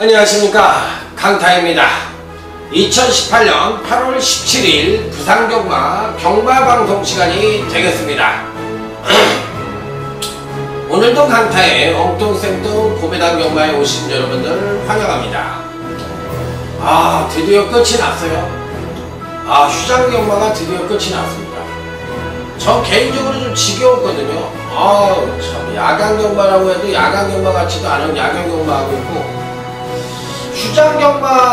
안녕하십니까, 강타입니다. 2018년 8월 17일 부산경마 경마방송 시간이 되겠습니다. 오늘도 강타의 엉뚱생뚱 고배당 경마에 오신 여러분들 환영합니다. 드디어 끝이 났어요. 휴장경마가 드디어 끝이 났습니다. 저 개인적으로 좀 지겨웠거든요. 참 야간경마라고 해도 야간경마 같지도 않은 야간경마하고 있고, 휴장경마가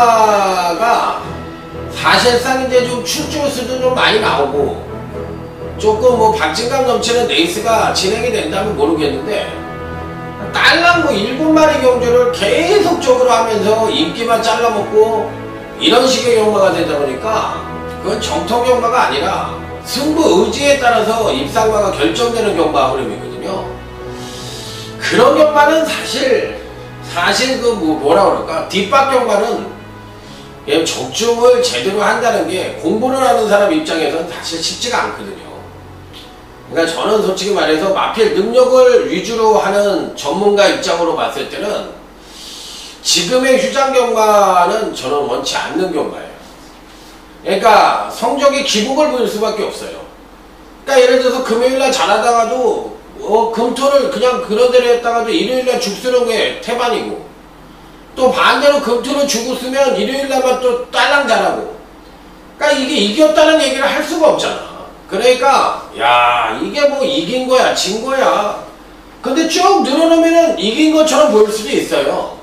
사실상 이제 좀 출조 수도 좀 많이 나오고 조금 뭐 박진감 넘치는 레이스가 진행이 된다면 모르겠는데, 딸랑 1분마리 경주를 계속적으로 하면서 인기만 잘라먹고 이런 식의 경마가 되다 보니까 그건 정통 경마가 아니라 승부 의지에 따라서 입상마가 결정되는 경마 흐름이거든요. 그런 경마는 사실 뭐라 그럴까, 뒷박 경마는 적중을 제대로 한다는 게 공부를 하는 사람 입장에서는 사실 쉽지가 않거든요. 그러니까 저는 솔직히 말해서 마필 능력을 위주로 하는 전문가 입장으로 봤을 때는 지금의 휴장 경마는 저는 원치 않는 경마예요. 그러니까 성적이 기복을 보일 수밖에 없어요. 그러니까 예를 들어서 금요일날 잘하다가도 금토를 그냥 그런대로 했다가도 일요일날 죽쓰는 게 태반이고, 또 반대로 금토를 주고 쓰면 일요일날만 또 딸랑 잘하고, 그러니까 이게 이겼다는 얘기를 할 수가 없잖아. 그러니까 이게 뭐 이긴 거야 진 거야, 근데 쭉 늘어놓으면은 이긴 것처럼 보일 수도 있어요.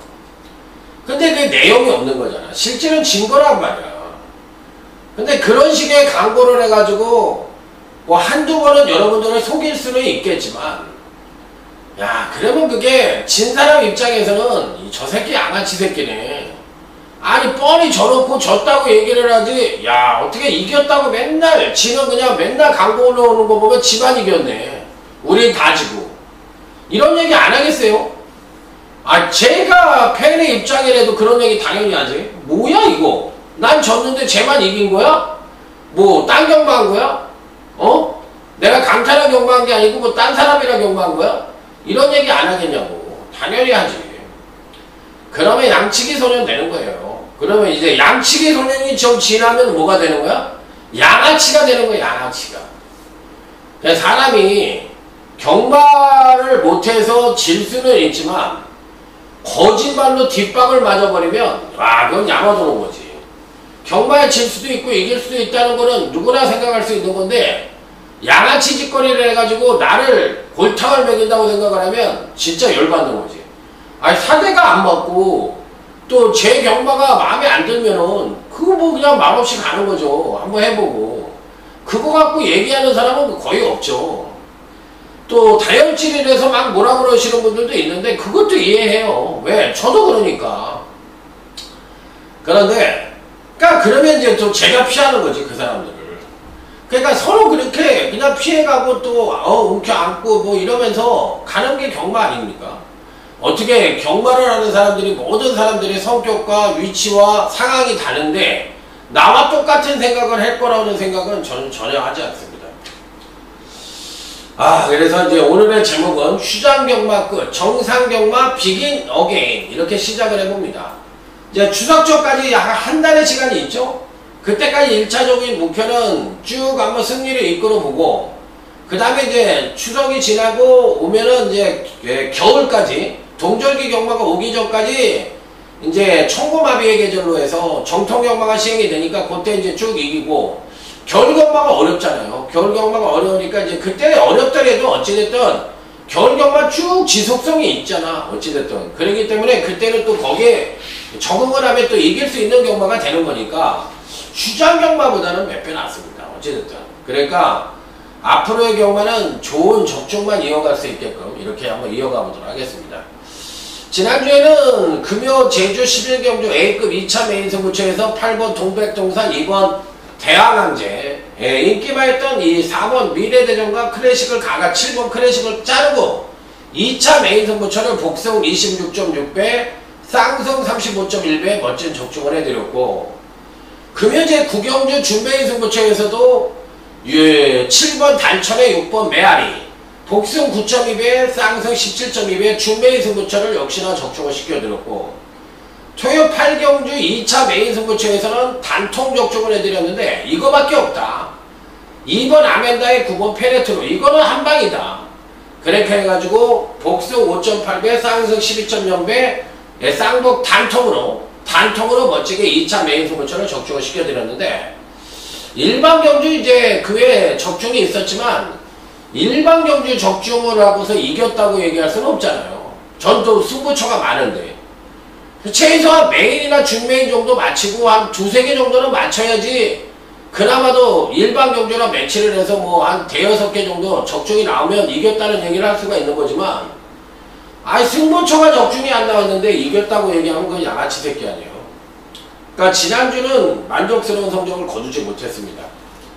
근데 그 내용이 없는 거잖아. 실제는 진 거란 말이야. 근데 그런 식의 광고를 해가지고 뭐 한두 번은 여러분들을 속일 수는 있겠지만, 그러면 그게 진 사람 입장에서는 저 새끼 양아치 새끼네, 아니 뻔히 져놓고 졌다고 얘기를 하지, 어떻게 이겼다고 맨날 지는, 그냥 맨날 광고 올라오는 거 보면 지만 이겼네, 우린 다 지고, 이런 얘기 안 하겠어요? 제가 팬의 입장이라도 그런 얘기 당연히 하지. 뭐야 이거, 난 졌는데 쟤만 이긴 거야? 뭐 딴 경마한 거야? 내가 강타랑 경마한 게 아니고 뭐 딴 사람이랑 경마한 거야? 이런 얘기 안 하겠냐고. 당연히 하지. 그러면 양치기 소년 되는 거예요. 그러면 이제 양치기 소년이 좀 지나면 뭐가 되는 거야? 양아치가 되는 거야, 양아치가. 사람이 경마를 못해서 질 수는 있지만 거짓말로 뒷박을 맞아버리면 그건 야마도는 거지. 경마에 질 수도 있고 이길 수도 있다는 거는 누구나 생각할 수 있는 건데, 양아치 짓거리를 해가지고 나를 골탕을 먹인다고 생각을 하면 진짜 열받는 거지. 사대가 안 맞고 또 제 경마가 마음에 안 들면은 그거 뭐 그냥 말없이 가는 거죠. 한번 해보고. 그거 갖고 얘기하는 사람은 거의 없죠. 또 다혈질이라서 막 뭐라 그러시는 분들도 있는데 그것도 이해해요. 왜? 저도 그러니까. 그런데 그러면 이제 또 제가 피하는 거지, 그 사람들을. 그러니까 서로 그렇게 그냥 피해가고 또 움켜안고 뭐 이러면서 가는 게 경마 아닙니까? 어떻게 경마를 하는 사람들이, 모든 사람들의 성격과 위치와 상황이 다른데 나와 똑같은 생각을 할 거라는 생각은 저는 전혀 하지 않습니다. 그래서 이제 오늘의 제목은 휴장경마 끝, 정상경마 비긴 어게인, 이렇게 시작을 해봅니다. 이제 추석 전까지 약 한 달의 시간이 있죠. 그때까지 1차적인 목표는 쭉 한번 승리를 이끌어보고, 그 다음에 이제 추석이 지나고 오면은 이제 겨울까지, 동절기 경마가 오기 전까지 이제 청고마비의 계절로 해서 정통 경마가 시행이 되니까 그때 이제 쭉 이기고, 겨울 경마가 어렵잖아요. 겨울 경마가 어려우니까 이제 그때 어렵더라도 어찌됐든 겨울 경마 쭉 지속성이 있잖아, 어찌됐든. 그렇기 때문에 그때는 또 거기에 적응을 하면 또 이길 수 있는 경마가 되는 거니까 휴장 경마보다는 몇 배 낫습니다, 어찌됐든. 그러니까 앞으로의 경마는 좋은 적중만 이어갈 수 있게끔 이렇게 한번 이어가 보도록 하겠습니다. 지난주에는 금요 제주 11경주 A급 2차 메인 승부처에서 8번 동백동산, 2번 대항항제, 인기마였던 이 4번 미래대전과 클래식을 가가 7번 클래식을 자르고 2차 메인 승부처를 복승 26.6배, 쌍승 35.1배 멋진 적중을 해드렸고, 금요제 구경주 준메인 승부처에서도 7번 단천에 6번 메아리, 복승 9.2배, 쌍승 17.2배 준메인 승부처를 역시나 적중을 시켜드렸고, 토요 8경주 2차 메인 승부처에서는 단통 적중을 해드렸는데 이거밖에 없다. 2번 아멘다의 9번 페레트로 이거는 한방이다. 그렇게 해가지고 복수 5.8배 쌍승 12.0배 쌍복 단통으로 멋지게 2차 메인 승부처를 적중을 시켜드렸는데 일반 경주 이제 그 외에 적중이 있었지만 일반 경주 적중을 하고서 이겼다고 얘기할 수는 없잖아요. 전또 승부처가 많은데 최소한 메인이나 준메인 정도 맞히고 한 두세 개 정도는 맞춰야지 그나마도 일반 경주나 매치를 해서 뭐 한 대여섯 개 정도 적중이 나오면 이겼다는 얘기를 할 수가 있는 거지만 승부처가 적중이 안 나왔는데 이겼다고 얘기하면 그건 양아치 새끼 아니에요. 그러니까 지난주는 만족스러운 성적을 거두지 못했습니다.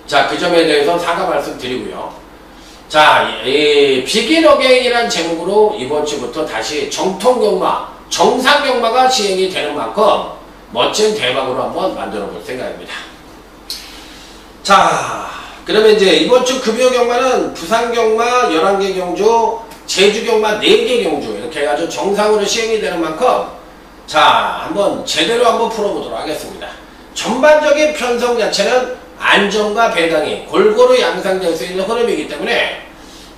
자, 그 점에 대해서 사과 말씀 드리고요. 자, 비긴 어게인이라는 제목으로 이번 주부터 다시 정통경마, 정상경마가 시행이 되는 만큼 멋진 대박으로 한번 만들어 볼 생각입니다. 자, 그러면 이제 이번 주 금요경마는 부산경마 11개 경주, 제주경마 4개 경주 이렇게 해가지고 정상으로 시행이 되는 만큼 자, 한번 제대로 한번 풀어보도록 하겠습니다. 전반적인 편성 자체는 안정과 배당이 골고루 양상될 수 있는 흐름이기 때문에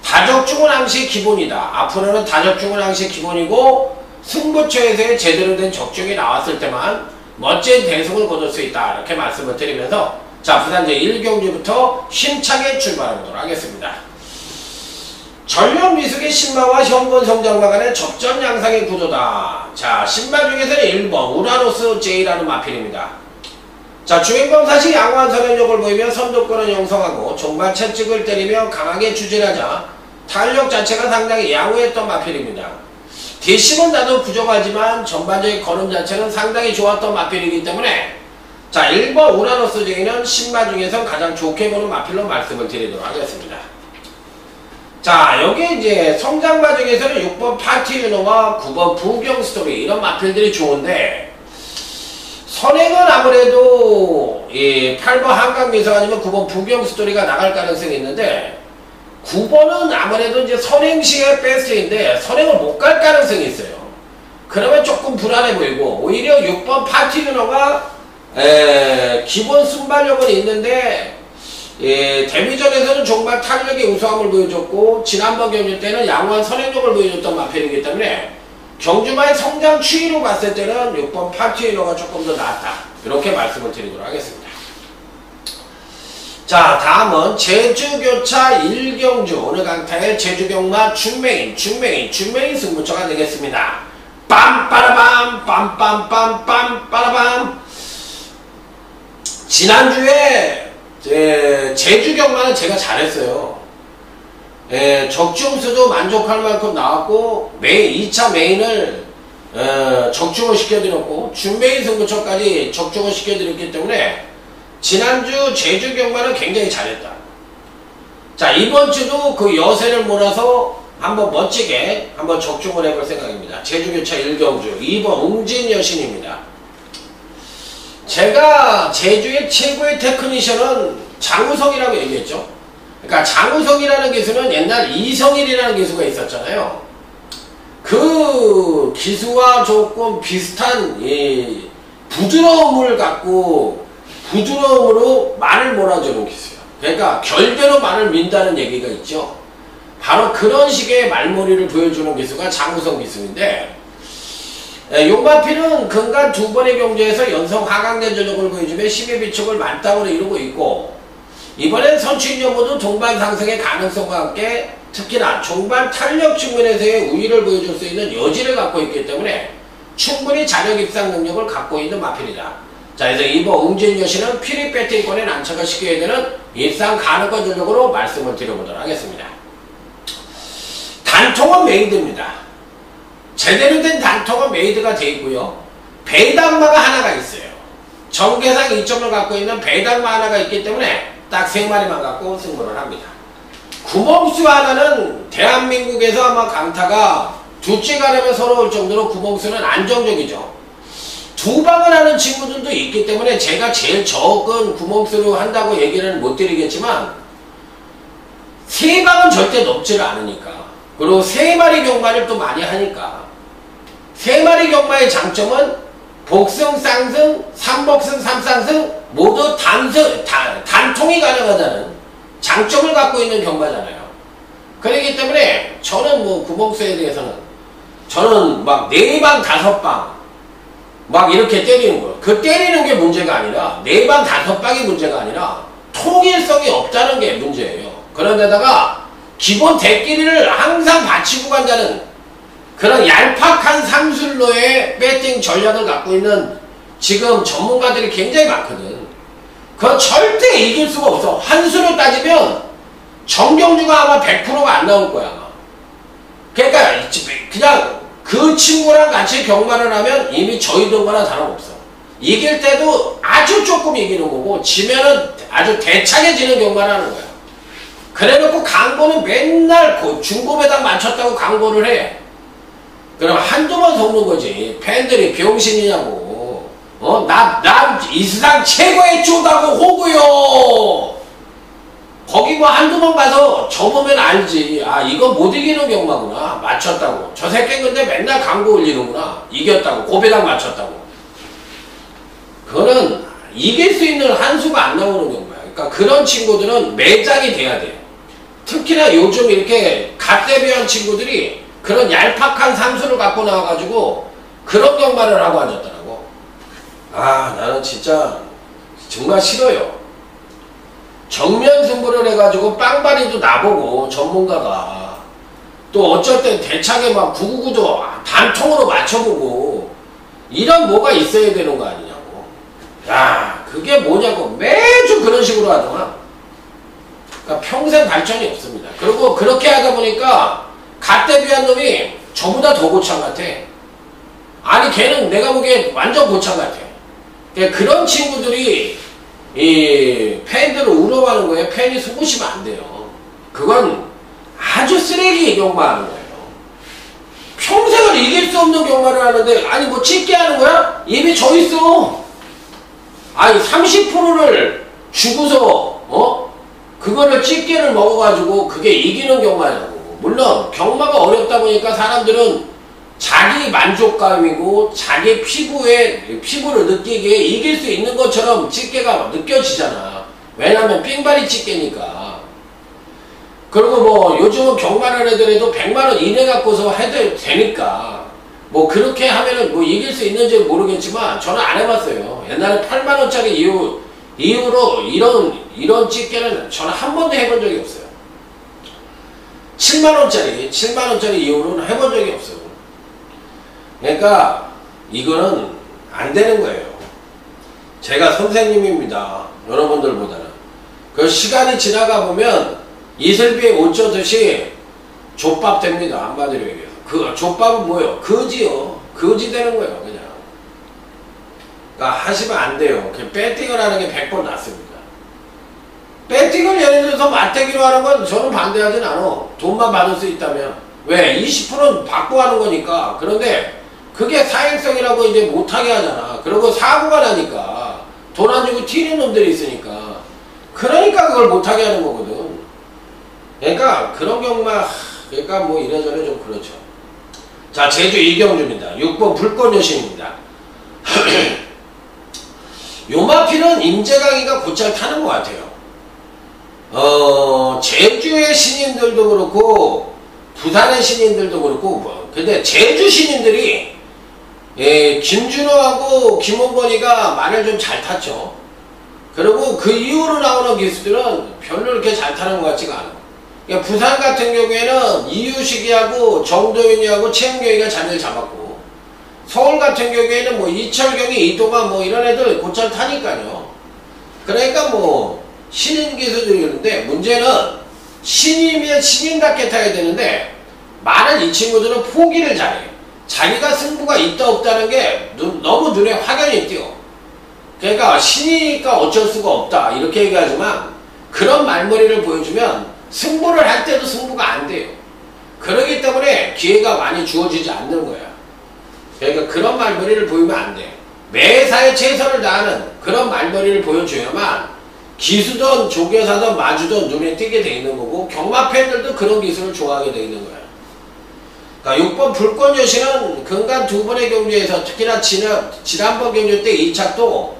다적중은 항시 기본이다. 앞으로는 다적중은 항시 기본이고 승부처에서의 제대로 된 적중이 나왔을 때만 멋진 대승을 거둘 수 있다. 이렇게 말씀을 드리면서 자, 부산 제1경주부터 힘차게 출발해보도록 하겠습니다. 전력 미숙의 신마와 현권 성장마 간의 접전 양상의 구도다. 자, 신마 중에서는 1번 우라노스 J라는 마필입니다. 자, 주행범 사실 양호한 선행력을 보이며 선두권을 형성하고 종반 채찍을 때리며 강하게 추진하자 탄력 자체가 상당히 양호했던 마필입니다. 뒷심은 나도 부족하지만 전반적인 걸음 자체는 상당히 좋았던 마필이기 때문에 자, 1번 우라노스 J는 신마 중에서 가장 좋게 보는 마필로 말씀을 드리도록 하겠습니다. 자, 여기 이제 성장마 중에서는 6번 파티 유노와 9번 부경 스토리 이런 마필들이 좋은데 선행은 아무래도 8번 한강미소 아니면 9번 부경 스토리가 나갈 가능성이 있는데 9번은 아무래도 이제 선행시의 베스트인데 선행을 못 갈 가능성이 있어요. 그러면 조금 불안해 보이고 오히려 6번 파티 유노가 기본 순발력은 있는데 데뷔전에서는 정말 탄력의 우수함을 보여줬고 지난번 경주 때는 양호한 선행력을 보여줬던 마필이기 때문에 경주마의 성장 추이로 봤을 때는 6번 파티이너가 조금 더 낫다. 이렇게 말씀을 드리도록 하겠습니다. 자, 다음은 제주교차 1경주 오늘 강타의 제주경마 준메인 승부처가 되겠습니다. 빰빠라밤 빰빰빰빰 빠라밤. 지난주에 제주경마는 제가 잘했어요. 적중수도 만족할 만큼 나왔고 2차 메인을 적중을 시켜드렸고 준메인 승부처까지 적중을 시켜드렸기 때문에 지난주 제주경마는 굉장히 잘했다. 자, 이번주도 그 여세를 몰아서 한번 멋지게 한번 적중을 해볼 생각입니다. 제주교차 1경주 2번 웅진여신입니다. 제가 제주의 최고의 테크니션은 장우성이라고 얘기했죠. 그러니까 장우성이라는 기수는 옛날 이성일이라는 기수가 있었잖아요. 그 기수와 조금 비슷한 부드러움을 갖고 부드러움으로 말을 몰아주는 기수예요. 그러니까 결대로 말을 민다는 얘기가 있죠. 바로 그런 식의 말머리를 보여주는 기수가 장우성 기수인데 용마필은 근간 2번의 경주에서 연성 하강된 전력을 보여주며 10의 비축을 만땅으로 이루고 있고 이번엔 선취인 여부도 동반 상승의 가능성과 함께 특히나 종반 탄력 측면에서의 우위를 보여줄 수 있는 여지를 갖고 있기 때문에 충분히 자력 입상 능력을 갖고 있는 마필이다. 자, 그래서 2번 웅진여신은 피리 배팅권에 난처가 시켜야 되는 입상 가능한 전력으로 말씀을 드려보도록 하겠습니다. 단통은 메이드입니다. 제대로 된 단통은 메이드가 되어 있고요. 배당마가 하나가 있어요. 정계상 2점을 갖고 있는 배당마 하나가 있기 때문에 딱 3마리만 갖고 승부를 합니다. 구멍수 하나는 대한민국에서 아마 강타가 둘째 가려면 서러울 정도로 구멍수는 안정적이죠. 2방을 하는 친구들도 있기 때문에 제가 제일 적은 구멍수로 한다고 얘기는 못 드리겠지만 3방은 절대 넘지를 않으니까 그리고 3마리 경마를 또 많이 하니까 3마리 경마의 장점은 복승, 쌍승, 삼복승, 삼쌍승 모두 단통이 가능하다는 장점을 갖고 있는 경마잖아요. 그렇기 때문에 저는 뭐 구봉수에 대해서는 저는 막 4방 5방 막 이렇게 때리는 거예요. 그 때리는 게 문제가 아니라 4방 5방이 문제가 아니라 통일성이 없다는 게 문제예요. 그런데다가 기본 대끼리를 항상 받치고 간다는 그런 얄팍한 상술로의 배팅 전략을 갖고 있는 지금 전문가들이 굉장히 많거든. 그건 절대 이길 수가 없어. 한 수로 따지면 정경주가 아마 100%가 안 나올 거야. 아마. 그러니까 그냥 그 친구랑 같이 경마를 하면 이미 저희던 거나 다름없어. 이길 때도 아주 조금 이기는 거고 지면은 아주 대차게 지는 경마를 하는 거야. 그래놓고 광고는 맨날 중고배당 맞췄다고 광고를 해. 그럼 한두 번 속는 거지. 팬들이 병신이냐고. 나 이 세상 최고의 쪼다고 호구요. 거기 뭐 한두 번 가서 접으면 알지. 아, 이거 못 이기는 경마구나. 맞췄다고. 저 새끼는 근데 맨날 광고 올리는구나. 이겼다고. 고배당 맞췄다고. 그거는 이길 수 있는 한 수가 안 나오는 경마야. 그러니까 그런 친구들은 매장이 돼야 돼요. 특히나 요즘 이렇게 갓데뷔한 친구들이 그런 얄팍한 상수를 갖고 나와가지고 그런 경마를 하고 앉았더라고. 아, 나는 진짜 정말 싫어요. 정면 승부를 해가지고 빵바리도 나보고 전문가가 또 어쩔 땐 대차게 막 999도 단통으로 맞춰보고 이런 뭐가 있어야 되는 거 아니냐고. 야, 그게 뭐냐고 매주 그런 식으로 하더만. 그러니까 평생 발전이 없습니다. 그리고 그렇게 하다 보니까 갓데뷔한 놈이 저보다 더 고참 같아. 아니 걔는 내가 보기엔 완전 고참 같아. 그러니까 그런 친구들이 이 팬들을 우롱하는 거에 팬이 속으시면 안 돼요. 그건 아주 쓰레기 경마하는 거예요. 평생을 이길 수 없는 경마를 하는데 아니 뭐 찍게 하는 거야? 이미 져 있어. 아니 30%를 주고서 그거를 집게를 먹어가지고 그게 이기는 경마냐고. 물론 경마가 어렵다 보니까 사람들은 자기 만족감이고 자기 피부를 느끼기에 이길 수 있는 것처럼 집게가 느껴지잖아. 왜냐면 삥바리 집게니까. 그리고 뭐 요즘은 경마를 하더라도 100만원 이내 갖고서 해도 되니까 뭐 그렇게 하면은 뭐 이길 수 있는지 모르겠지만 저는 안 해봤어요. 옛날에 8만원짜리 이후로 이런 집게는 저는 한 번도 해본 적이 없어요. 7만원짜리 이후로는 해본 적이 없어요. 그러니까 이거는 안 되는 거예요. 제가 선생님입니다. 여러분들보다는. 그 시간이 지나가 보면 이슬비에 옷 젖듯이 족밥 됩니다. 한마디로 얘기해서. 그 족밥은 뭐예요? 거지요. 거지 되는 거예요. 그냥. 그러니까 하시면 안 돼요. 배팅을 하는 게 100번 낫습니다. 배팅을 예를 들어서 맞대기로 하는 건 저는 반대하진 않아. 돈만 받을 수 있다면. 왜? 20%는 받고 하는 거니까. 그런데 그게 사행성이라고 이제 못하게 하잖아. 그리고 사고가 나니까. 돈 안 주고 튀는 놈들이 있으니까. 그러니까 그걸 못하게 하는 거거든. 그러니까 그런 경마, 그러니까 뭐 이래저래 좀 그렇죠. 자, 제주 이경주입니다. 6번 불꽃 여신입니다. 요마피는 임재강이가 곧잘 타는 것 같아요. 제주의 신인들도 그렇고 부산의 신인들도 그렇고 근데 제주 신인들이 김준호하고 김홍건이가 말을 좀 잘 탔죠. 그리고 그 이후로 나오는 기수들은 별로 이렇게 잘 타는 것 같지가 않아. 그러니까 부산 같은 경우에는 이유식이하고 정도윤이하고 최은경이가 자리를 잡았고 서울 같은 경우에는 뭐 이철경이 이동환 뭐 이런 애들 곧잘 타니까요. 그러니까 뭐 신인 기수들이었는데 문제는 신이면 신인답게 타야 되는데 많은 이 친구들은 포기를 잘해. 자기가 승부가 있다 없다는 게 너무 눈에 확연히 띄어. 그러니까 신이니까 어쩔 수가 없다 이렇게 얘기하지만 그런 말머리를 보여주면 승부를 할 때도 승부가 안 돼요. 그러기 때문에 기회가 많이 주어지지 않는 거야. 그러니까 그런 말머리를 보이면 안 돼. 매사에 최선을 다하는 그런 말머리를 보여줘야만 기수든 조교사든 마주든 눈에 띄게 돼 있는 거고 경마 팬들도 그런 기술을 좋아하게 돼 있는 거야. 그러니까 6번 불꽃 여신은 근간 두 번의 경주에서 특히나 지난번 경주 때 2착도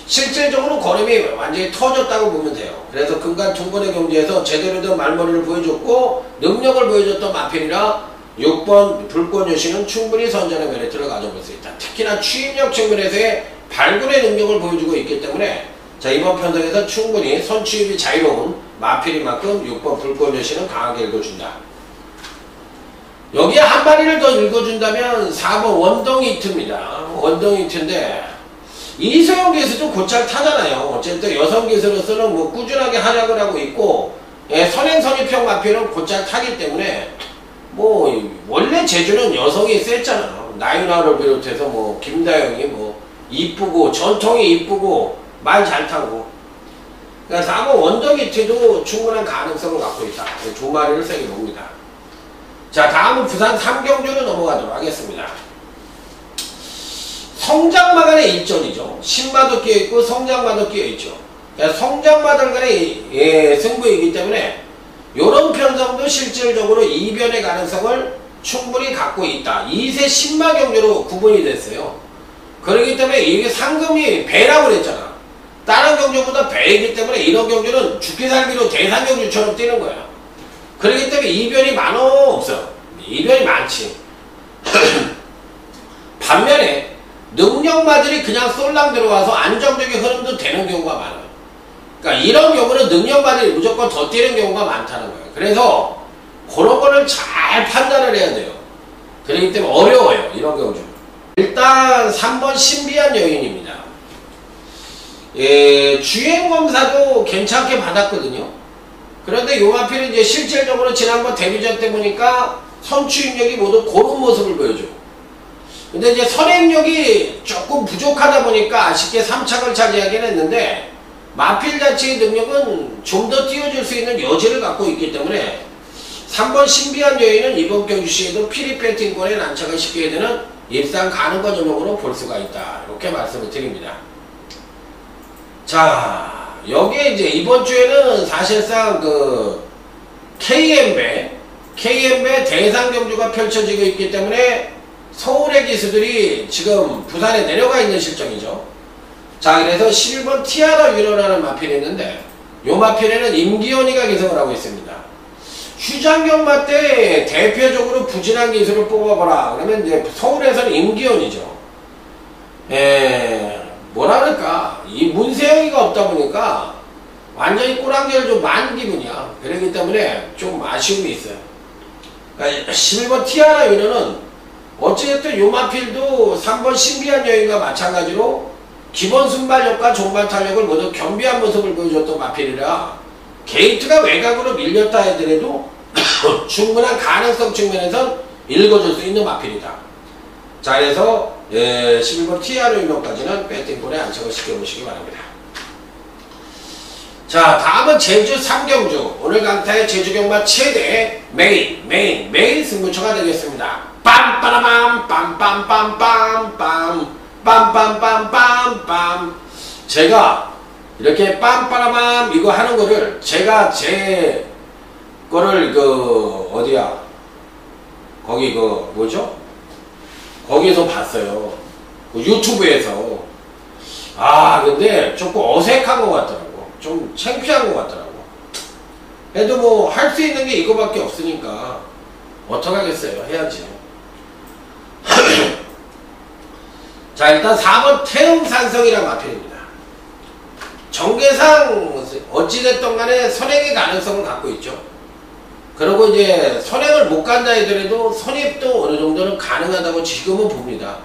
실질적으로 걸음이 완전히 터졌다고 보면 돼요. 그래서 근간 두 번의 경주에서 제대로 된 말머리를 보여줬고 능력을 보여줬던 마필이라 6번 불꽃 여신은 충분히 선전의 메리트를 가져볼 수 있다. 특히나 추임력 측면에서의 발굴의 능력을 보여주고 있기 때문에 자, 이번 편성에서 충분히 선취입이 자유로운 마필인 만큼 6번 불꽃 여신은 강하게 읽어준다. 여기에 한 마리를 더 읽어준다면 4번 원덩이 히트입니다. 원덩이 히트인데 이소영 기수도 곧잘 타잖아요. 어쨌든 여성 기수로서는 뭐 꾸준하게 활약을 하고 있고 선행 선입형 마필은 곧잘 타기 때문에 뭐 원래 제주는 여성이 셌잖아. 나윤아를 비롯해서 뭐 김다영이 뭐 이쁘고 전통이 이쁘고 말 잘 타고 그러니까 4번 원덩이 히트도 충분한 가능성을 갖고 있다. 두 마리를 세게 봅니다. 자, 다음은 부산 삼경주로 넘어가도록 하겠습니다. 성장마간의 일전이죠. 신마도 끼어있고 성장마도 끼어있죠. 그러니까 성장마들 간의 승부이기 때문에 이런 편성도 실질적으로 이변의 가능성을 충분히 갖고 있다. 2세 신마 경주로 구분이 됐어요. 그렇기 때문에 이게 상금이 배라고 그랬잖아. 다른 경주보다 배이기 때문에 이런 경주는 죽기 살기로 대상 경주처럼 뛰는 거야. 그렇기 때문에 이변이 많어 없어. 이변이 많지. 반면에 능력마들이 그냥 쏠랑 들어와서 안정적인 흐름도 되는 경우가 많아요. 그러니까 이런 경우는 능력마들이 무조건 더 뛰는 경우가 많다는 거예요. 그래서 그런 거를 잘 판단을 해야 돼요. 그렇기 때문에 어려워요. 이런 경우 중. 일단 3번 신비한 여인입니다. 주행검사도 괜찮게 받았거든요. 그런데 요 마필은 이제 실질적으로 지난번 데뷔전 때 보니까 선취입력이 모두 그런 모습을 보여줘. 근데 이제 선행력이 조금 부족하다 보니까 아쉽게 3착을 차지하긴 했는데 마필 자체의 능력은 좀 더 띄워줄 수 있는 여지를 갖고 있기 때문에 3번 신비한 여인은 이번 경주 시에도 피리패팅권에 난착을 시키게 되는 일상 가능과 전형으로 볼 수가 있다. 이렇게 말씀을 드립니다. 자, 여기에 이제 이번 주에는 사실상 그 KM배 대상 경주가 펼쳐지고 있기 때문에 서울의 기수들이 지금 부산에 내려가 있는 실정이죠. 자, 그래서 11번 티아라 위너라는 마필이 있는데 요 마필에는 임기현이가 기성을 하고 있습니다. 휴장경마 때 대표적으로 부진한 기수를 뽑아보라. 그러면 이제 서울에서는 임기현이죠. 뭐라 그럴까, 이 문세영이가 없다 보니까 완전히 꼬랑지를 좀 만 기분이야. 그렇기 때문에 좀 아쉬움이 있어요. 그러니까 11번 티아라 위너는 어찌됐든 요 마필도 3번 신비한 여인과 마찬가지로 기본 순발력과 종발 탄력을 모두 겸비한 모습을 보여줬던 마필이라 게이트가 외곽으로 밀렸다 하더라도 충분한 가능성 측면에선 읽어줄 수 있는 마필이다. 자, 그래서 11번 티아라 위너까지는 배팅볼에 안착을 시켜보시기 바랍니다. 자, 다음은 제주 3경주. 오늘 강타의 제주경마 최대 메인 승부처가 되겠습니다. 빰빠라밤 빰빰빰빰빰 빰빰빰빰빰. 제가 이렇게 빰빠라밤 이거 하는 거를 제가 제 거를 그 어디야 거기 그 뭐죠? 거기서 봤어요. 그 유튜브에서. 아, 근데 조금 어색한 것 같더라고. 좀 창피한 것 같더라고. 그래도 뭐 할 수 있는 게 이거밖에 없으니까 어떡하겠어요. 해야지. 자, 일단 4번 태음산성이라는 마필입니다. 정계상 어찌됐든 간에 선행의 가능성을 갖고 있죠. 그리고 이제 선행을 못 간다 하더라도 선입도 어느 정도는 가능하다고 지금은 봅니다.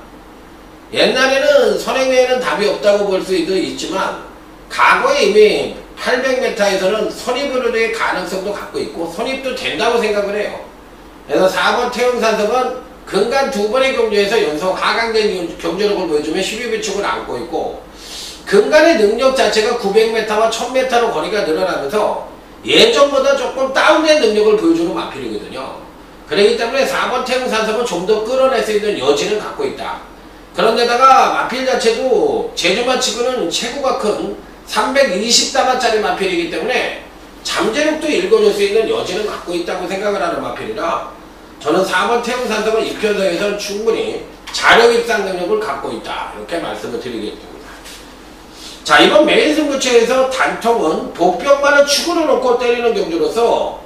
옛날에는 선행 외에는 답이 없다고 볼 수도 있지만 과거에 이미 800m에서는 선입으로의 가능성도 갖고 있고 선입도 된다고 생각을 해요. 그래서 4번 태음산성은 근간 두 번의 경주에서 연속 하강된 경주력을 보여주며 12위 축을 안고 있고 근간의 능력 자체가 900m와 1000m로 거리가 늘어나면서 예전보다 조금 다운된 능력을 보여주는 마필이거든요. 그렇기 때문에 4번 태음산성은 좀 더 끌어낼 수 있는 여지를 갖고 있다. 그런데다가 마필 자체도 제주마 치고는 체구가 큰 320다마짜리 마필이기 때문에 잠재력도 읽어줄 수 있는 여지는 갖고 있다고 생각을 하는 마필이라 저는 4번 태웅산성은 이 편성에서는 충분히 자력 입상 능력을 갖고 있다. 이렇게 말씀을 드리겠습니다. 자, 이번 메인 승부처에서 단통은 복병만을 축으로 놓고 때리는 경주로서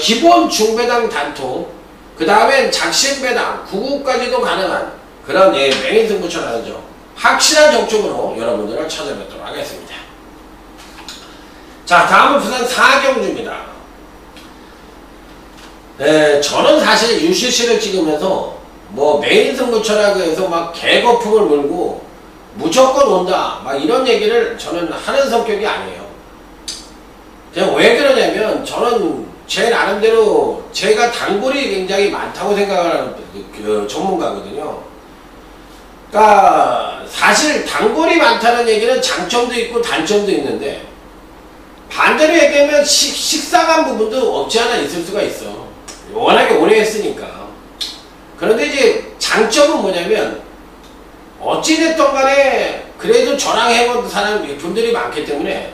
기본 중배당 단통, 그 다음엔 작심배당, 구구까지도 가능한 그런 메인 승부처라죠. 확실한 정축으로 여러분들을 찾아뵙도록 하겠습니다. 자, 다음은 부산 4경주입니다. 저는 사실 UCC를 찍으면서 뭐 메인 승부처라고 해서 막 개거품을 물고 무조건 온다 막 이런 얘기를 저는 하는 성격이 아니에요. 그냥 왜 그러냐면 저는 제 나름대로 제가 단골이 굉장히 많다고 생각하는 전문가거든요. 그러니까 사실 단골이 많다는 얘기는 장점도 있고 단점도 있는데 반대로 얘기하면 식상한 부분도 없지 않아 있을 수가 있어. 워낙에 오래 했으니까. 그런데 이제 장점은 뭐냐면 어찌됐든 간에 그래도 저랑 해본 사람 분들이 많기 때문에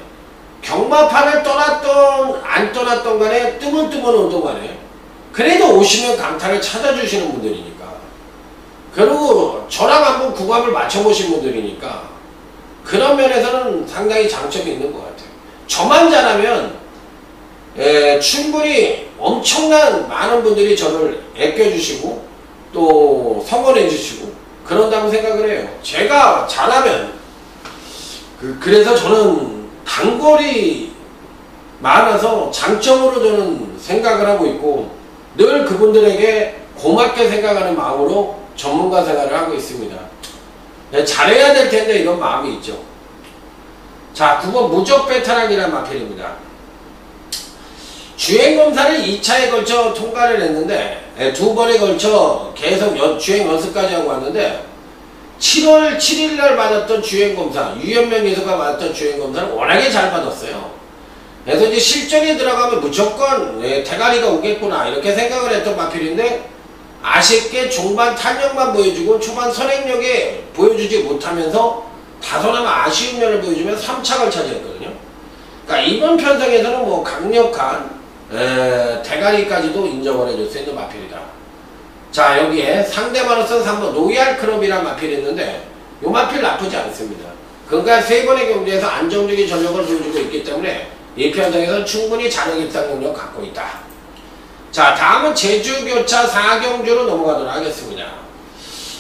경마판을 떠났던 안 떠났던 간에 뜨문 오던 간에 그래도 오시면 강타를 찾아주시는 분들이니까, 그리고 저랑 한번 궁합을 맞춰보신 분들이니까 그런 면에서는 상당히 장점이 있는 것 같아요. 저만 잘하면 충분히 엄청난 많은 분들이 저를 아껴주시고 또 성원해 주시고 그런다고 생각을 해요. 제가 잘하면 그래서 저는 단골이 많아서 장점으로 저는 생각을 하고 있고 늘 그분들에게 고맙게 생각하는 마음으로 전문가 생활을 하고 있습니다. 잘해야 될 텐데 이런 마음이 있죠. 자, 9번 무적배타락이라는 마필입니다. 주행검사를 2차에 걸쳐 통과를 했는데 2번에 걸쳐 계속 주행 연습까지 하고 왔는데 7월 7일날 받았던 주행검사, 유현명 기수가 받았던 주행검사를 워낙에 잘 받았어요. 그래서 이제 실전에 들어가면 무조건 대가리가 오겠구나 이렇게 생각을 했던 마필인데 아쉽게 중반 탄력만 보여주고 초반 선행력에 보여주지 못하면서 다소나마 아쉬운 면을 보여주면 3착을 차지했거든요. 그러니까 이번 편성에서는 뭐 강력한 대가리까지도 인정을 해줄 수 있는 마필이다. 자, 여기에 상대만으로서 3번 노이알크럽이라는 마필이 있는데 이 마필 나쁘지 않습니다. 그러니까 3번의 경기에서 안정적인 전력을 보여주고 있기 때문에 이 편성에서는 충분히 자력 입상 능력 갖고 있다. 자, 다음은 제주교차 4경주로 넘어가도록 하겠습니다.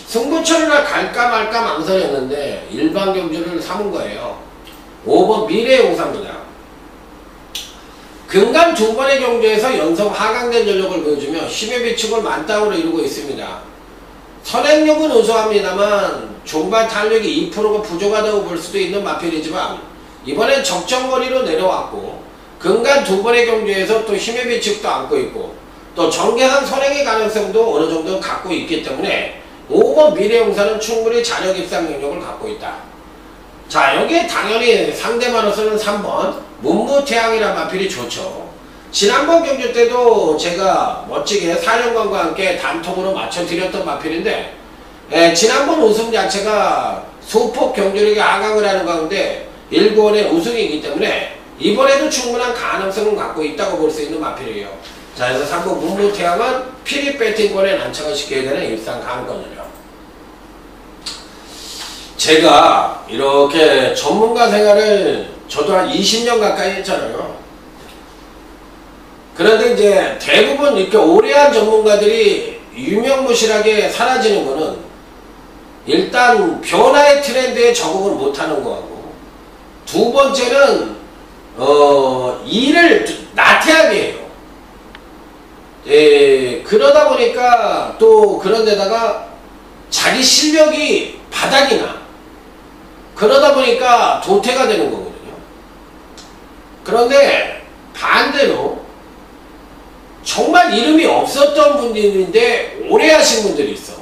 승부처를 갈까 말까 망설였는데 일반 경주를 삼은 거예요. 5번 미래용사입니다. 근간 2번의 경주에서 연속 하강된 전력을 보여주며 힘의 비축을 만땅으로 이루고 있습니다. 선행력은 우수합니다만 종반 탄력이 2%가 부족하다고 볼 수도 있는 마필이지만 이번엔 적정거리로 내려왔고 근간 2번의 경주에서 또 힘의 비축도 안고 있고 또 정계산 선행의 가능성도 어느 정도 갖고 있기 때문에 5번 미래용사는 충분히 자력 입상 능력을 갖고 있다. 자, 여기에 당연히 상대만으로서는 3번 문무태양이라는 마필이 좋죠. 지난번 경주 때도 제가 멋지게 사령관과 함께 단통으로 맞춰드렸던 마필인데 지난번 우승 자체가 소폭 경주력에 하강을 하는 가운데 1권의 우승이기 때문에 이번에도 충분한 가능성을 갖고 있다고 볼 수 있는 마필이에요. 자, 그래서 3번 문무태양은 피리 배팅권에 난착을 시켜야 되는 일상 가능권이에요. 제가 이렇게 전문가 생활을 저도 한 20년 가까이 했잖아요. 그런데 이제 대부분 이렇게 오래한 전문가들이 유명무실하게 사라지는 거는 일단 변화의 트렌드에 적응을 못하는 거하고 두 번째는 일을 나태하게 해요. 그러다 보니까 또 그런 데다가 자기 실력이 바닥이 나. 그러다 보니까 도태가 되는 거거든요. 그런데 반대로 정말 이름이 없었던 분들인데 오래 하신 분들이 있어.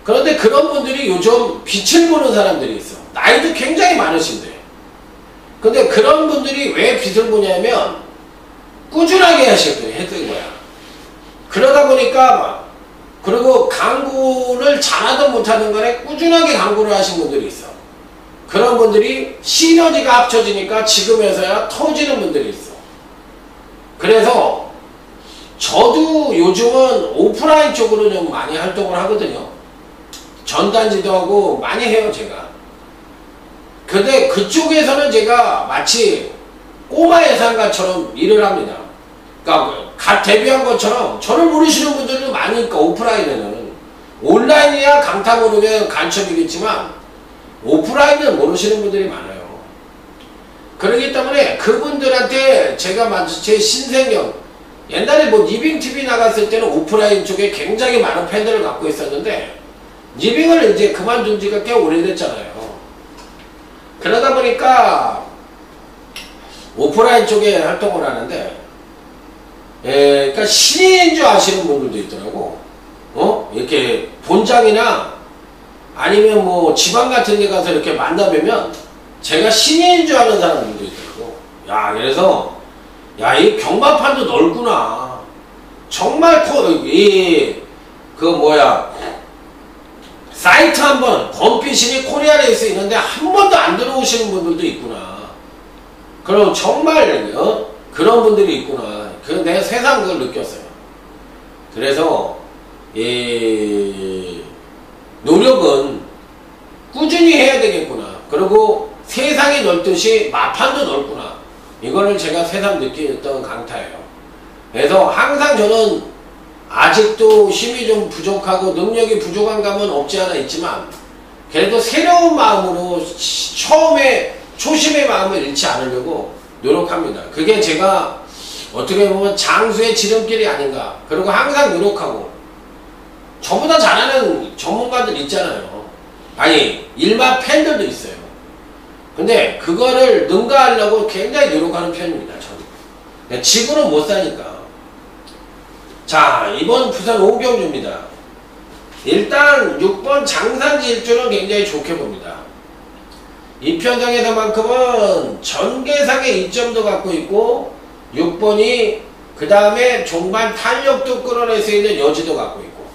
그런데 그런 분들이 요즘 빛을 보는 사람들이 있어. 나이도 굉장히 많으신데. 근데 그런 분들이 왜 빛을 보냐면 꾸준하게 했던 거야. 그러다 보니까 그리고 강구를 잘하든 못하든 간에 꾸준하게 강구를 하신 분들이 있어. 그런 분들이 시너지가 합쳐지니까 지금에서야 터지는 분들이 있어. 그래서 저도 요즘은 오프라인 쪽으로 좀 많이 활동을 하거든요. 전단지도 하고 많이 해요, 제가. 근데 그쪽에서는 제가 마치 꼬마 예상가처럼 일을 합니다. 그러니까 갓 데뷔한 것처럼 저를 모르시는 분들도 많으니까 오프라인에는. 온라인이야 강타 모르면 간첩이겠지만 오프라인은 모르시는 분들이 많아요. 그렇기 때문에 그분들한테 제가 제 신생영, 옛날에 뭐 니빙TV 나갔을 때는 오프라인 쪽에 굉장히 많은 팬들을 갖고 있었는데 니빙을 이제 그만둔 지가 꽤 오래됐잖아요. 그러다 보니까 오프라인 쪽에 활동을 하는데, 그러니까 신인 줄 아시는 분들도 있더라고. 이렇게 본장이나 아니면 뭐 지방 같은 데 가서 이렇게 만나뵈면 제가 신인 줄 아는 사람들도 있더라고. 야, 그래서 야, 이 경마판도 넓구나. 정말 사이트 한번 범피신이 코리아레이스 있는데 한 번도 안 들어오시는 분들도 있구나. 그럼 정말 그런 분들이 있구나. 내가 새삼 그걸 느꼈어요. 그래서 노력은 꾸준히 해야 되겠구나. 그리고 세상이 넓듯이 마판도 넓구나. 이거를 제가 새삼 느꼈던 강타예요. 그래서 항상 저는 아직도 힘이 좀 부족하고 능력이 부족한 감은 없지 않아 있지만 그래도 새로운 마음으로 초심의 마음을 잃지 않으려고 노력합니다. 그게 제가 어떻게 보면 장수의 지름길이 아닌가. 그리고 항상 노력하고 저보다 잘하는 전문가들 있잖아요. 아니 일반 팬들도 있어요. 근데 그거를 능가하려고 굉장히 노력하는 편입니다. 저는. 지구는 못 사니까. 자, 이번 부산 오경주입니다. 일단 6번 장산지 일주는 굉장히 좋게 봅니다. 이편성에서만큼은 전개상의 이점도 갖고 있고 6번이 그 다음에 종반 탄력도 끌어낼 수 있는 여지도 갖고 있고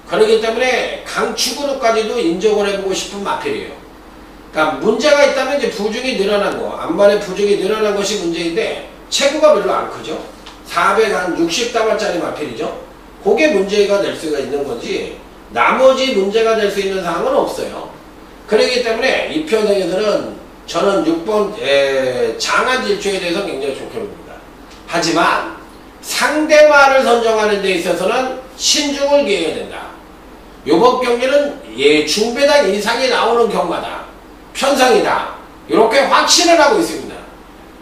그렇기 때문에 강축으로까지도 인정을 해보고 싶은 마필이에요. 그러니까 문제가 있다면 이제 부중이 늘어난 거, 안반의 부중이 늘어난 것이 문제인데 체구가 별로 안 크죠. 460다발짜리 마필이죠. 그게 문제가 될 수가 있는 거지 나머지 문제가 될 수 있는 사항은 없어요. 그렇기 때문에 이 편성에서는 저는 6번 장안질주에 대해서 굉장히 좋게 봅니다. 하지만 상대마를 선정하는 데 있어서는 신중을 기해야 된다. 요번 경기는 중배당 이상이 나오는 경마다. 편성이다. 이렇게 확신을 하고 있습니다.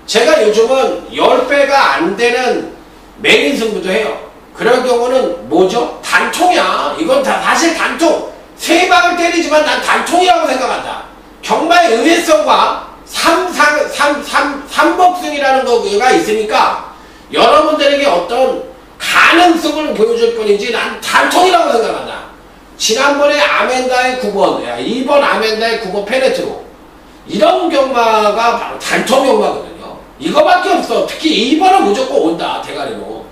제가 요즘은 10배가 안 되는 메인 승부도 해요. 그럴 경우는 뭐죠? 단통이야. 이건 다 사실 단통. 세 방을 때리지만 난 단통이라고 생각한다. 경마의 의외성과 삼복승이라는 거가 있으니까 여러분들에게 어떤 가능성을 보여줄 뿐이지 난 단통이라고 생각한다. 지난번에 아멘다의 9번, 2번 아멘다의 9번 페네트로 이런 경마가 바로 단통 경마거든요. 이거밖에 없어. 특히 2번은 무조건 온다. 대가리로.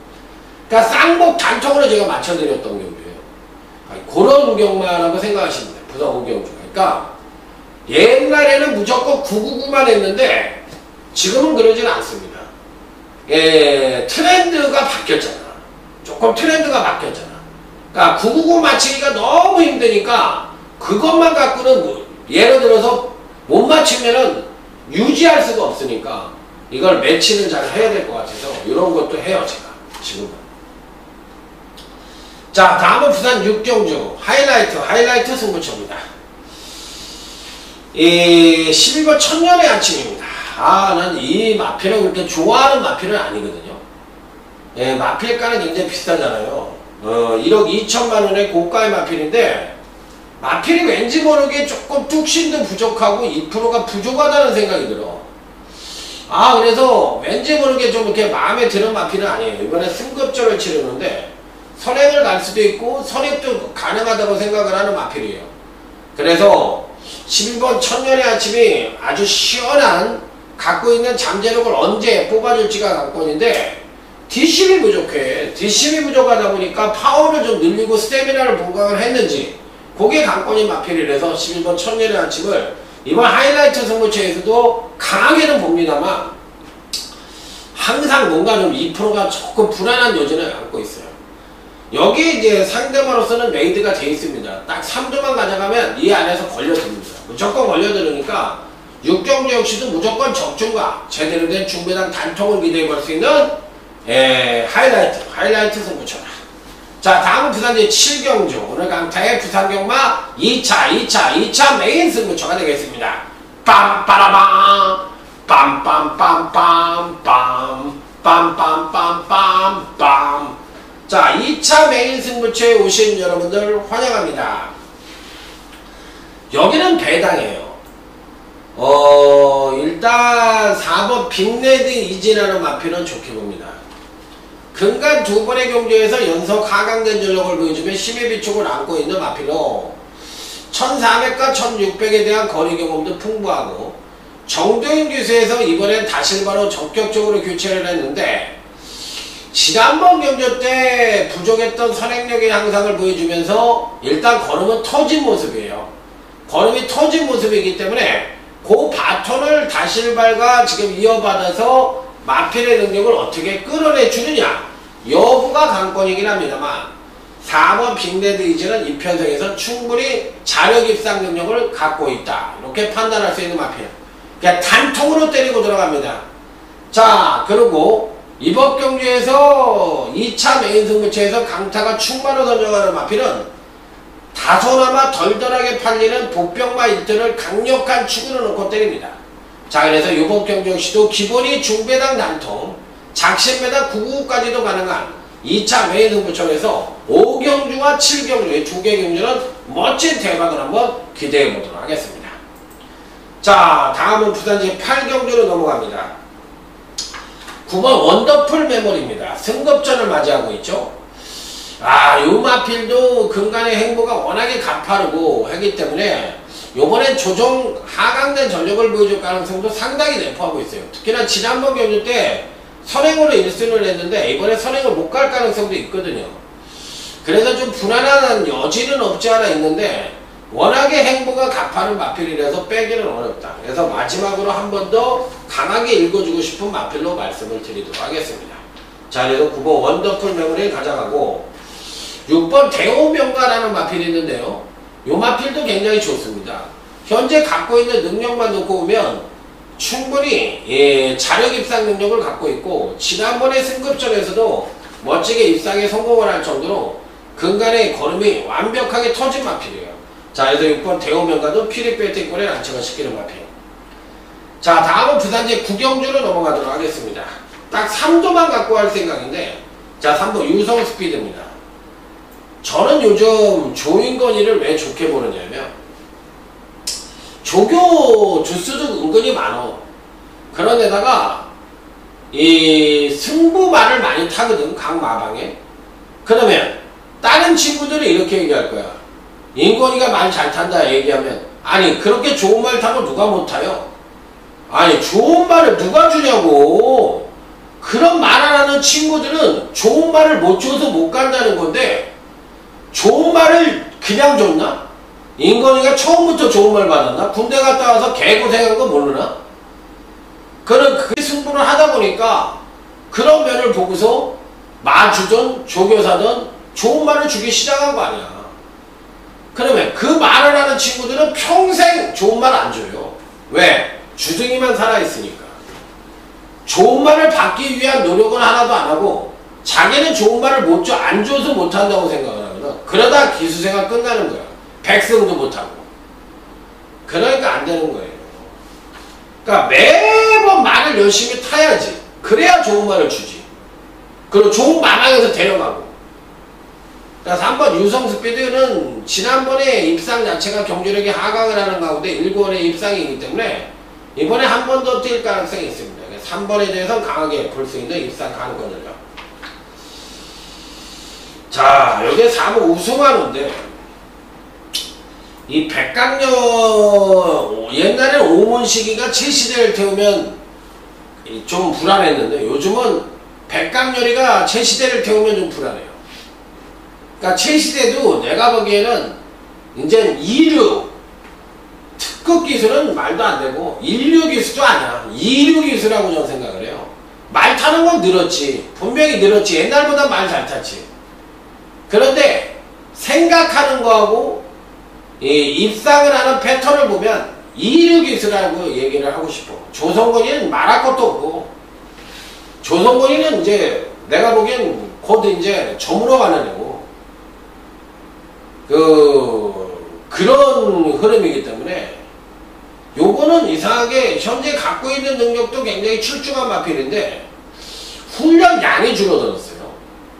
그러니까 쌍복 단통으로 제가 맞춰드렸던 경우예요. 그런 경마라고 생각하시면 돼요. 부산 오경주가. 그러니까 옛날에는 무조건 999만 했는데 지금은 그러진 않습니다. 트렌드가 바뀌었잖아. 조금 트렌드가 바뀌었잖아. 그러니까 999 맞추기가 너무 힘드니까 그것만 갖고는 예를 들어서 못 맞추면은 유지할 수가 없으니까 이걸 매치를 잘 해야 될 것 같아서 이런 것도 해요. 제가 지금은. 자, 다음은 부산 육경주 하이라이트 승부처입니다. 11번 천년의 아침입니다. 난 이 마필을 그렇게 좋아하는 마필은 아니거든요. 마필가는 굉장히 비싸잖아요. 1억 2천만원의 고가의 마필인데 마필이 왠지 모르게 조금 뚝심도 부족하고 2%가 부족하다는 생각이 들어. 그래서 왠지 모르게 좀 이렇게 마음에 드는 마필은 아니에요. 이번에 승급전을 치르는데 선행을 갈 수도 있고 선입도 가능하다고 생각을 하는 마필이에요. 그래서 11번 천년의 아침이 아주 시원한 갖고 있는 잠재력을 언제 뽑아줄지가 관건인데 뒷심이 부족해. 뒷심이 부족하다 보니까 파워를 좀 늘리고 스태미나를 보강을 했는지 그게 관건인 마필이라서 11번 천년의 아침을 이번 하이라이트 승부처에서도 강하게는 봅니다만 항상 뭔가 좀 2%가 조금 불안한 요지를 안고 있어요. 여기 이제 상대방으로서는 메이드가 돼 있습니다. 딱 3조만 가져가면 이 안에서 걸려듭니다. 무조건 걸려들으니까 6경주 역시도 무조건 적중과 제대로 된 중배당 단통을 기대해 볼 수 있는 하이라이트 승부처다. 자, 다음은 부산제 7경주. 오늘 강타의 부산경마 2차 메인 승부처가 되겠습니다. 빰빠라밤 빰빰빰빰빰 빰빰빰빰빰. 자, 2차 메인 승부처에 오신 여러분들 환영합니다. 여기는 배당이에요. 일단 4번 빅레드 이진하는 마피는 좋게 봅니다. 근간 두 번의 경주에서 연속 하강된 전력을 보여주며 힘의 비축을 안고 있는 마피로 1400과 1600에 대한 거리 경험도 풍부하고 정도인 기수에서 이번엔 다실바로 적격적으로 교체를 했는데 지난번 경주 때 부족했던 선행력의 향상을 보여주면서 일단 걸음은 터진 모습이에요. 걸음이 터진 모습이기 때문에 그 바톤을 다실발과 지금 이어받아서 마필의 능력을 어떻게 끌어내 주느냐 여부가 관건이긴 합니다만 4번 빅레드 이즈는 이 편성에서 충분히 자력 입상 능력을 갖고 있다. 이렇게 판단할 수 있는 마필. 그냥 단통으로 때리고 들어갑니다. 자, 그리고 이번 경주에서 2차 메인 승부처에서 강타가 충마로 던져가는 마필은 다소나마 덜덜하게 팔리는 복병마 일들을 강력한 축으로 놓고 때립니다. 자, 그래서 이번 경주 역시도 기본이 중배당 단통, 작심배당 999까지도 가능한 2차 메인 승부처에서 5경주와 7경주의 두 개 경주는 멋진 대박을 한번 기대해 보도록 하겠습니다. 자, 다음은 부산지 8경주로 넘어갑니다. 9번 원더풀 메모리입니다. 승급전을 맞이하고 있죠. 요 마필도 근간의 행보가 워낙에 가파르고 하기 때문에 요번엔 조정 하강된 전력을 보여줄 가능성도 상당히 내포하고 있어요. 특히나 지난번 경주 때 선행으로 1승을 했는데 이번에 선행을 못 갈 가능성도 있거든요. 그래서 좀 불안한 여지는 없지 않아 있는데 워낙에 행보가 가파른 마필이라서 빼기는 어렵다. 그래서 마지막으로 한 번 더 강하게 읽어주고 싶은 마필로 말씀을 드리도록 하겠습니다. 자, 그래서 9번 원더풀 메모리를 가져가고 6번 대오명가라는 마필이 있는데요. 이 마필도 굉장히 좋습니다. 현재 갖고 있는 능력만 놓고 보면 충분히 자력 입상 능력을 갖고 있고 지난번에 승급전에서도 멋지게 입상에 성공을 할 정도로 근간의 걸음이 완벽하게 터진 마필이에요. 자, 그래서 6번 대오명가도 피리배팅권에 안착을 시키는 마필. 자, 다음은 부산제 9경주로 넘어가도록 하겠습니다. 딱 3조만 갖고 할 생각인데 자, 3번 유성 스피드입니다. 저는 요즘 조인건이를 왜 좋게 보느냐면 조교 주수도 은근히 많어. 그런 데다가 이 승부말을 많이 타거든, 각 마방에. 그러면 다른 친구들이 이렇게 얘기할 거야. 인건이가 말 잘 탄다 얘기하면 아니 그렇게 좋은 말 타고 누가 못 타요? 아니 좋은 말을 누가 주냐고. 그런 말 안 하는 친구들은 좋은 말을 못 줘서 못 간다는 건데 좋은 말을 그냥 줬나? 인건이가 처음부터 좋은 말 받았나? 군대 갔다 와서 개고생한 거 모르나? 그게 승부를 하다 보니까 그런 면을 보고서 마주든 조교사든 좋은 말을 주기 시작한 거 아니야. 그러면 그 말을 하는 친구들은 평생 좋은 말 안 줘요. 왜? 주둥이만 살아있으니까. 좋은 말을 받기 위한 노력은 하나도 안 하고 자기는 좋은 말을 못 줘, 안 줘서 못한다고 생각을 하거든. 그러다 기수생활 끝나는 거야. 백승도 못하고. 그러니까 안 되는 거예요. 그러니까 매번 말을 열심히 타야지. 그래야 좋은 말을 주지. 그리고 좋은 마당에서 데려가고. 그래서 3번 유성스피드는 지난번에 입상 자체가 경주력이 하강을 하는 가운데 1권의 입상이기 때문에 이번에 한 번 더 뛸 가능성이 있습니다. 3번에 대해서 강하게 볼 수 있는 입상 가능성을요. 자, 여기에 4번 우승하는데 이 백강력 옛날에 오문시기가 7시대를 태우면 좀 불안했는데 요즘은 백강렬이가 7시대를 태우면 좀 불안해요. 그러니까 7시대도 내가 보기에는 이제 2류 특급 기술은 말도 안 되고 1류 기술도 아니야. 2류 기술이라고 저는 생각을 해요. 말 타는 건 타격은 늘었지. 분명히 늘었지. 옛날보다 많이 잘 탔지. 그런데 생각하는 거하고 입상을 하는 패턴을 보면 이륙이스라고 얘기를 하고 싶어. 조성건이는 말할 것도 없고, 조성건이는 이제 내가 보기엔 곧 이제 저물어 가는 애고, 그런 흐름이기 때문에 요거는 이상하게 현재 갖고 있는 능력도 굉장히 출중한 마필인데 훈련 양이 줄어들었어요.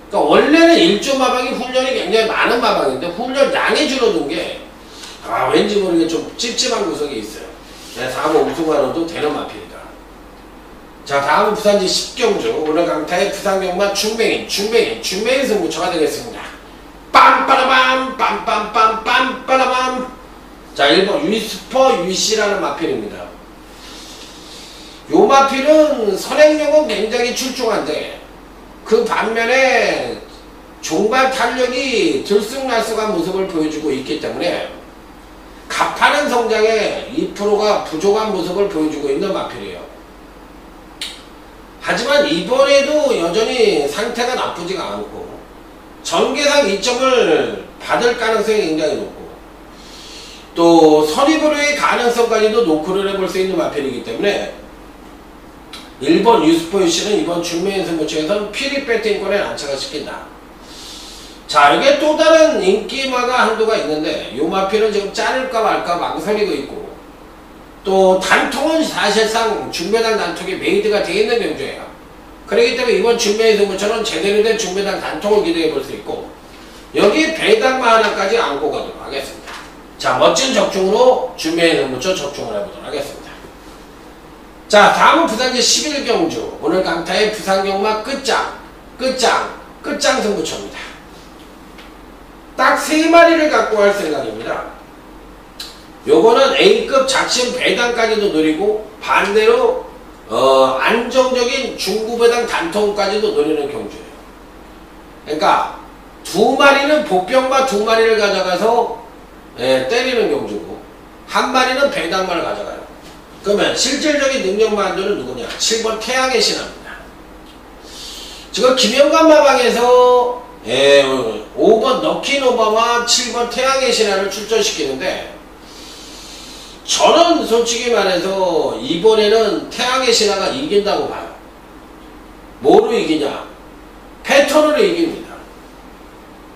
그러니까 원래는 1조 마방이 훈련이 굉장히 많은 마방인데 훈련 양이 줄어든 게 왠지 모르게 좀 찝찝한 구석이 있어요. 4번 우승하러도 되는 마필이다. 자, 다음은 부산지 10경주 오늘 강타의 부산경마 중뱅인 승부처가 되겠습니다. 빰빠라밤 빰빰빰 빰빠라밤. 자, 1번 유스퍼 유씨라는 마필입니다. 요 마필은 선행력은 굉장히 출중한데 그 반면에 종발 탄력이 들쑥날쑥한 모습을 보여주고 있기 때문에 가파른 성장에 2%가 부족한 모습을 보여주고 있는 마필이에요. 하지만 이번에도 여전히 상태가 나쁘지가 않고 전개상 2점을 받을 가능성이 굉장히 높고 또 선입으로의 가능성까지도 노크를 해볼 수 있는 마필이기 때문에 1번 유스포 유씨는 이번 중매인 승부처에선 피리 배팅권에 안착을 시킨다. 자, 여기에 또 다른 인기마가 한도가 있는데 요 마필은 지금 자를까 말까 망설이고 있고 또 단통은 사실상 중매당 단통이 메이드가 되어 있는 경주예요. 그렇기 때문에 이번 중매인 승부처는 제대로 된 중매당 단통을 기대해 볼 수 있고 여기에 배당마 하나까지 안고 가도록 하겠습니다. 자, 멋진 적중으로 중매인 승부처 적중을 해보도록 하겠습니다. 자, 다음은 부산지 11경주 오늘 강타의 부산경마 끝장 승부처입니다. 딱 3마리를 갖고 갈 생각입니다. 요거는 A급 작심 배당까지도 노리고 반대로 안정적인 중구 배당 단통까지도 노리는 경주예요. 그러니까 2마리는 복병마 2마리를 가져가서 때리는 경주고 1마리는 배당마를 가져가요. 그러면 실질적인 능력마 한도는 누구냐? 7번 태양의 신화입니다. 지금 김영관 마방에서 5번 너키노바와 7번 태양의 신화를 출전시키는데 저는 솔직히 말해서 이번에는 태양의 신화가 이긴다고 봐요. 뭐로 이기냐? 패턴으로 이깁니다.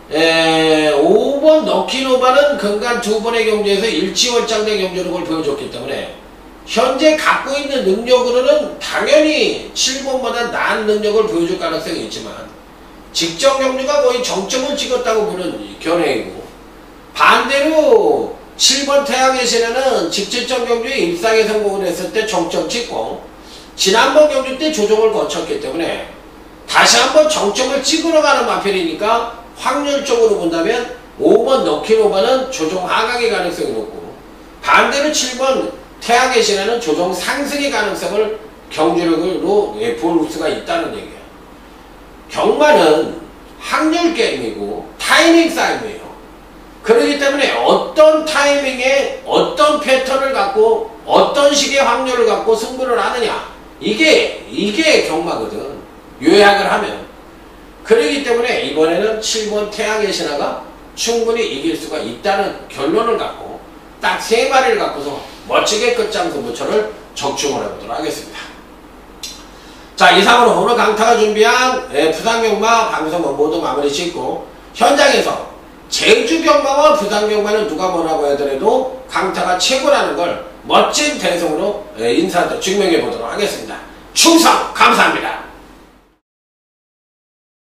5번 너키노바는 근간 2번의 경주에서 일치월장된 경주력을 보여줬기 때문에 현재 갖고 있는 능력으로는 당연히 7번보다 나은 능력을 보여줄 가능성이 있지만 직전 경주가 거의 정점을 찍었다고 보는 견해이고 반대로 7번 태양의 신화는 직전점 경주에 입상에 성공을 했을 때 정점 찍고 지난번 경주 때 조정을 거쳤기 때문에 다시 한번 정점을 찍으러 가는 마필이니까 확률적으로 본다면 5번 너키노바는 조정 하강의 가능성이 높고 반대로 7번 태양의 신화는 조정 상승의 가능성을 경주력으로 볼 수가 있다는 얘기예요. 경마는 확률 게임이고 타이밍 싸움이에요. 그렇기 때문에 어떤 타이밍에 어떤 패턴을 갖고 어떤 식의 확률을 갖고 승부를 하느냐 이게 경마거든. 요약을 하면. 그렇기 때문에 이번에는 7번 태양의 신화가 충분히 이길 수가 있다는 결론을 갖고 딱 3마리를 갖고서 멋지게 끝장 승부처를 적중을 해보도록 하겠습니다. 자, 이상으로 오늘 강타가 준비한 부산경마 방송 모두 마무리 짓고 현장에서 제주경마와 부산경마는 누가 뭐라고 하더라도 강타가 최고라는 걸 멋진 대성으로 증명해 보도록 하겠습니다. 충성 감사합니다.